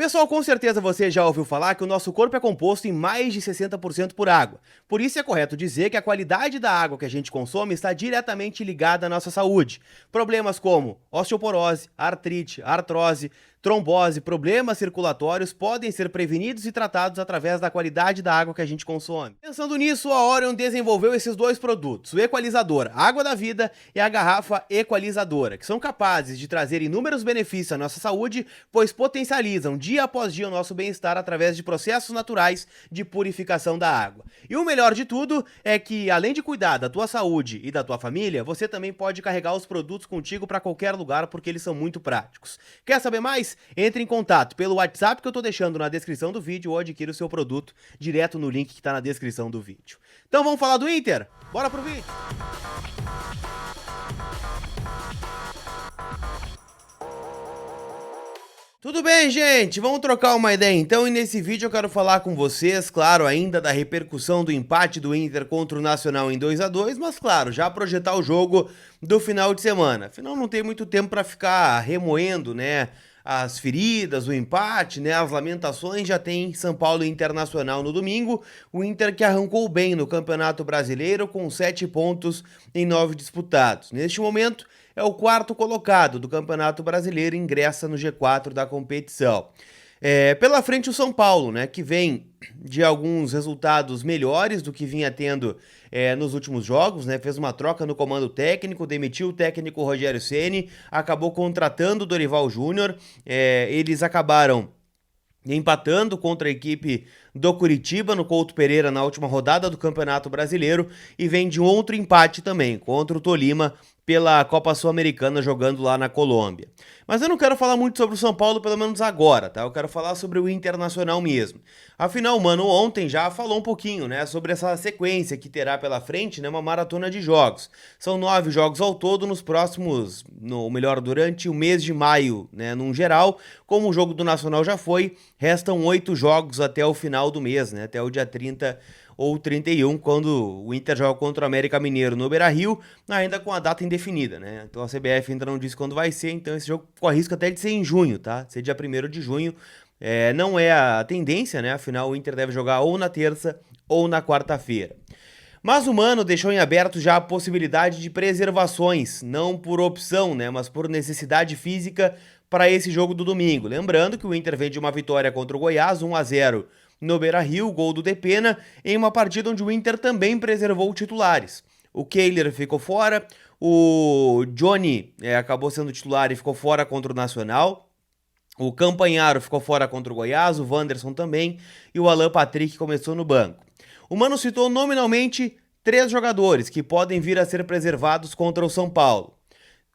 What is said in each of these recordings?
Pessoal, com certeza você já ouviu falar que o nosso corpo é composto em mais de 60% por água. Por isso é correto dizer que a qualidade da água que a gente consome está diretamente ligada à nossa saúde. Problemas como osteoporose, artrite, artrose, trombose, problemas circulatórios podem ser prevenidos e tratados através da qualidade da água que a gente consome. Pensando nisso, a Orion desenvolveu esses dois produtos, o Equalizador Água da Vida e a garrafa Equalizadora, que são capazes de trazer inúmeros benefícios à nossa saúde, pois potencializam dia após dia o nosso bem-estar através de processos naturais de purificação da água. E o melhor de tudo é que, além de cuidar da tua saúde e da tua família, você também pode carregar os produtos contigo para qualquer lugar porque eles são muito práticos. Quer saber mais? Entre em contato pelo WhatsApp que eu tô deixando na descrição do vídeo ou adquira o seu produto direto no link que tá na descrição do vídeo. Então vamos falar do Inter? Bora pro vídeo! Tudo bem, gente? Vamos trocar uma ideia então, e nesse vídeo eu quero falar com vocês, claro, ainda da repercussão do empate do Inter contra o Nacional em 2-2, mas claro, já projetar o jogo do final de semana. Afinal, não tem muito tempo para ficar remoendo, né, as feridas, o empate, né, as lamentações. Já tem São Paulo e Internacional no domingo, o Inter que arrancou bem no Campeonato Brasileiro com 7 pontos em 9 disputados. Neste momento, é o quarto colocado do Campeonato Brasileiro e ingressa no G4 da competição. Pela frente o São Paulo, né, que vem de alguns resultados melhores do que vinha tendo nos últimos jogos, né, fez uma troca no comando técnico, demitiu o técnico Rogério Ceni, acabou contratando o Dorival Júnior, eles acabaram empatando contra a equipe do Curitiba no Couto Pereira na última rodada do Campeonato Brasileiro e vem de um outro empate também contra o Tolima pela Copa Sul-Americana jogando lá na Colômbia. Mas eu não quero falar muito sobre o São Paulo, pelo menos agora, tá? Eu quero falar sobre o Internacional mesmo. Afinal, mano, ontem já falou um pouquinho, né, sobre essa sequência que terá pela frente, né, uma maratona de jogos. São 9 jogos ao todo nos próximos, durante o mês de maio, né, num geral. Como o jogo do Nacional já foi, restam 8 jogos até o final do mês, né, até o dia 30 ou 31, quando o Inter joga contra o América Mineiro no Beira-Rio, ainda com a data indefinida, né? Então a CBF ainda não disse quando vai ser, então esse jogo corre risco até de ser em junho, tá? Ser dia 1º de junho. Não é a tendência, né? Afinal, o Inter deve jogar ou na terça ou na quarta-feira. Mas o Mano deixou em aberto já a possibilidade de preservações, não por opção, né, mas por necessidade física para esse jogo do domingo. Lembrando que o Inter vem de uma vitória contra o Goiás, 1-0 no Beira-Rio, gol do Depena, em uma partida onde o Inter também preservou titulares. O Kehler ficou fora, o Johnny acabou sendo titular e ficou fora contra o Nacional. O Campanharo ficou fora contra o Goiás, o Wanderson também, e o Alan Patrick começou no banco. O Mano citou nominalmente 3 jogadores que podem vir a ser preservados contra o São Paulo.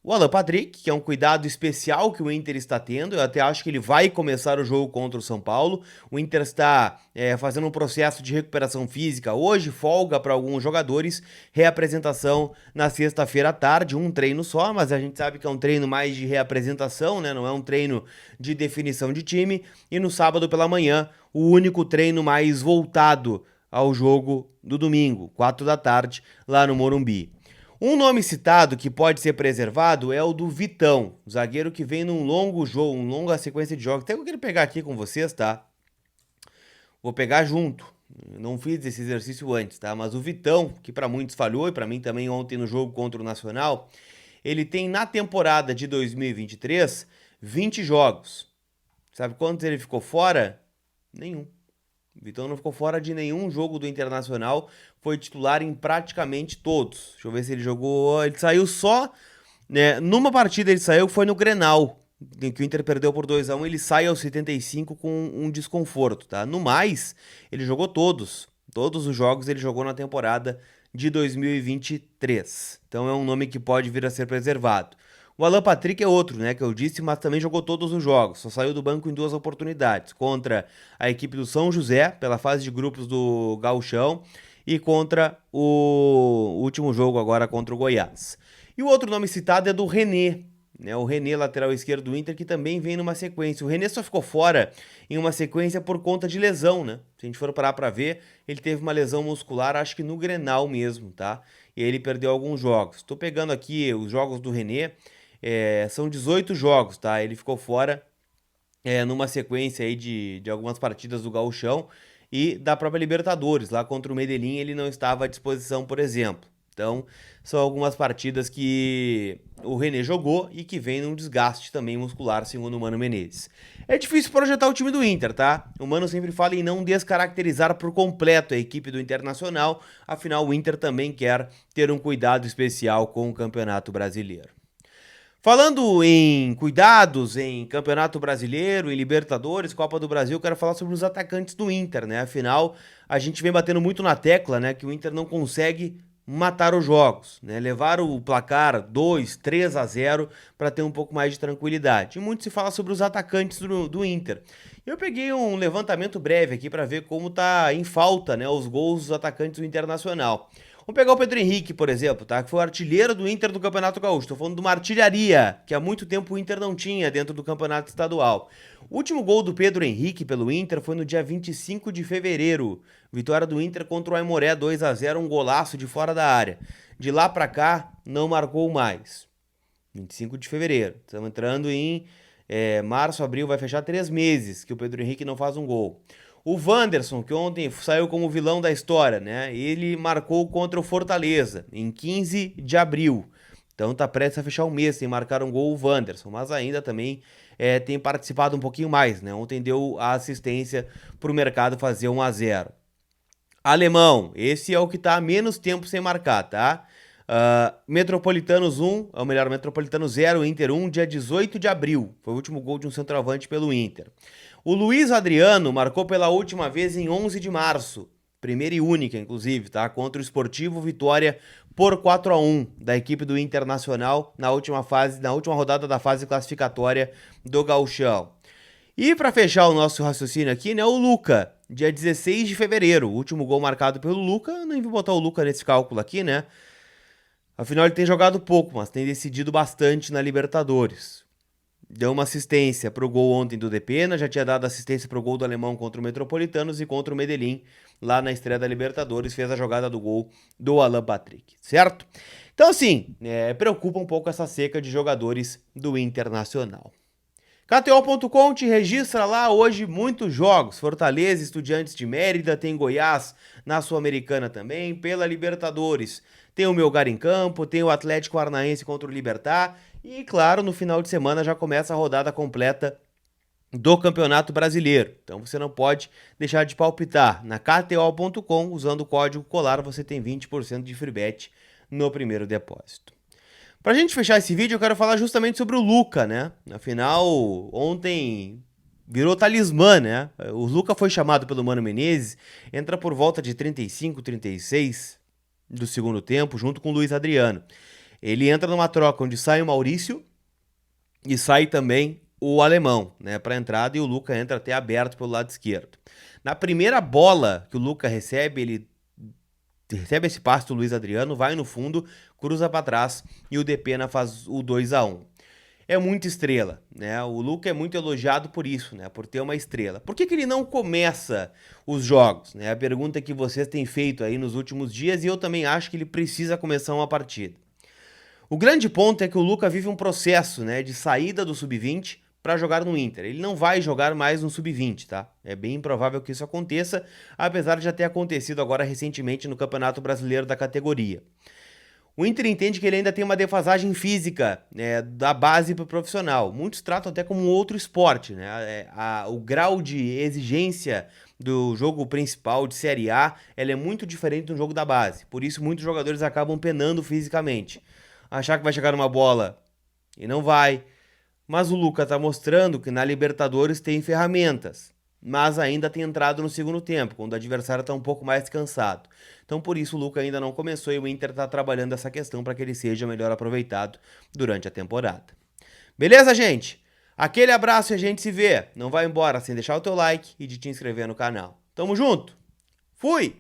O Alan Patrick, que é um cuidado especial que o Inter está tendo, eu até acho que ele vai começar o jogo contra o São Paulo. O Inter está fazendo um processo de recuperação física hoje, folga para alguns jogadores, reapresentação na sexta-feira à tarde, um treino só, mas a gente sabe que é um treino mais de reapresentação, né? Não é um treino de definição de time. E no sábado pela manhã, o único treino mais voltado ao jogo do domingo, 4 da tarde, lá no Morumbi. Um nome citado que pode ser preservado é o do Vitão, zagueiro que vem num longo jogo, uma longa sequência de jogos. Até que eu quero pegar aqui com vocês, tá? Vou pegar junto. Eu não fiz esse exercício antes, tá? Mas o Vitão, que para muitos falhou e para mim também ontem no jogo contra o Nacional, ele tem na temporada de 2023 20 jogos. Sabe quantos ele ficou fora? Nenhum. O Vitão não ficou fora de nenhum jogo do Internacional, foi titular em praticamente todos. Deixa eu ver se ele jogou. Ele saiu só, né? Numa partida ele saiu, que foi no Grenal, em que o Inter perdeu por 2-1. Ele sai aos 75 com um desconforto, tá? No mais, ele jogou todos. Todos os jogos ele jogou na temporada de 2023. Então é um nome que pode vir a ser preservado. O Alan Patrick é outro, né, que eu disse, mas também jogou todos os jogos. Só saiu do banco em 2 oportunidades. Contra a equipe do São José, pela fase de grupos do Gauchão, e contra o último jogo agora contra o Goiás. E o outro nome citado é do René, né, o René, lateral esquerdo do Inter, que também vem numa sequência. O René só ficou fora em uma sequência por conta de lesão, né? Se a gente for parar pra ver, ele teve uma lesão muscular, acho que no Grenal mesmo, tá? E aí ele perdeu alguns jogos. Tô pegando aqui os jogos do René. São 18 jogos, tá? Ele ficou fora numa sequência aí de algumas partidas do Gauchão e da própria Libertadores. Lá contra o Medellín ele não estava à disposição, por exemplo. Então, são algumas partidas que o René jogou e que vem num desgaste também muscular, segundo o Mano Menezes. É difícil projetar o time do Inter, tá? O Mano sempre fala em não descaracterizar por completo a equipe do Internacional, afinal o Inter também quer ter um cuidado especial com o Campeonato Brasileiro. Falando em cuidados, em Campeonato Brasileiro, em Libertadores, Copa do Brasil, eu quero falar sobre os atacantes do Inter, né? Afinal, a gente vem batendo muito na tecla, né, que o Inter não consegue matar os jogos, né? Levar o placar 2, 3-0 para ter um pouco mais de tranquilidade. E muito se fala sobre os atacantes do Inter. Eu peguei um levantamento breve aqui para ver como tá em falta, né, os gols dos atacantes do Internacional. Vamos pegar o Pedro Henrique, por exemplo, tá? Que foi o artilheiro do Inter do Campeonato Gaúcho. Tô falando de uma artilharia que há muito tempo o Inter não tinha dentro do Campeonato Estadual. O último gol do Pedro Henrique pelo Inter foi no dia 25 de fevereiro. Vitória do Inter contra o Aimoré 2-0, um golaço de fora da área. De lá pra cá, não marcou mais. 25 de fevereiro. Estamos entrando em março, abril, vai fechar 3 meses que o Pedro Henrique não faz um gol. O Wanderson, que ontem saiu como vilão da história, né? Ele marcou contra o Fortaleza em 15 de abril. Então tá prestes a fechar um mês sem marcar um gol o Wanderson, mas ainda também tem participado um pouquinho mais, né? Ontem deu a assistência pro mercado fazer 1-0. Alemão, esse é o que tá há menos tempo sem marcar, tá? Metropolitanos 1, ou melhor, Metropolitano 0, Inter 1, dia 18 de abril. Foi o último gol de um centroavante pelo Inter. O Luiz Adriano marcou pela última vez em 11 de março. Primeira e única, inclusive, tá? Contra o Sportivo, vitória por 4-1 da equipe do Internacional na última rodada da fase classificatória do Gauchão. E para fechar o nosso raciocínio aqui, né, o Luca, dia 16 de fevereiro, o último gol marcado pelo Luca. Nem vou botar o Luca nesse cálculo aqui, né? Afinal, ele tem jogado pouco, mas tem decidido bastante na Libertadores. Deu uma assistência pro gol ontem do Depena, já tinha dado assistência pro gol do Alemão contra o Metropolitanos e contra o Medellín, lá na estreia da Libertadores, fez a jogada do gol do Alan Patrick, certo? Então, assim, preocupa um pouco essa seca de jogadores do Internacional. KTO.com te registra lá hoje muitos jogos. Fortaleza, Estudiantes de Mérida, tem Goiás na Sul-Americana também, pela Libertadores. Tem o Melgar em campo, tem o Atlético Paranaense contra o Libertad. E, claro, no final de semana já começa a rodada completa do Campeonato Brasileiro. Então você não pode deixar de palpitar. Na KTO.com, usando o código COLAR, você tem 20% de free bet no primeiro depósito. Pra gente fechar esse vídeo, eu quero falar justamente sobre o Luca, né? Afinal, ontem virou talismã, né? O Luca foi chamado pelo Mano Menezes, entra por volta de 35, 36 do segundo tempo, junto com o Luiz Adriano. Ele entra numa troca onde sai o Maurício e sai também o Alemão, né, para entrada, e o Luca entra até aberto pelo lado esquerdo. Na primeira bola que o Luca recebe, ele recebe esse passe do Luiz Adriano, vai no fundo, cruza para trás e o Depena faz o 2-1. É muita estrela, né? O Luca é muito elogiado por isso, né? Por ter uma estrela. Por que ele não começa os jogos, né? A pergunta que vocês têm feito aí nos últimos dias, e eu também acho que ele precisa começar uma partida. O grande ponto é que o Luca vive um processo, né, de saída do sub-20 para jogar no Inter. Ele não vai jogar mais no sub-20, tá? É bem improvável que isso aconteça, apesar de já ter acontecido agora recentemente no Campeonato Brasileiro da categoria. O Inter entende que ele ainda tem uma defasagem física, né, da base para o profissional. Muitos tratam até como um outro esporte, né? O grau de exigência do jogo principal de Série A, ela é muito diferente do jogo da base. Por isso, muitos jogadores acabam penando fisicamente. Achar que vai chegar numa bola e não vai. Mas o Luca está mostrando que na Libertadores tem ferramentas, mas ainda tem entrado no segundo tempo, quando o adversário está um pouco mais cansado. Então por isso o Luca ainda não começou e o Inter está trabalhando essa questão para que ele seja melhor aproveitado durante a temporada. Beleza, gente? Aquele abraço e a gente se vê. Não vai embora sem deixar o teu like e de te inscrever no canal. Tamo junto! Fui!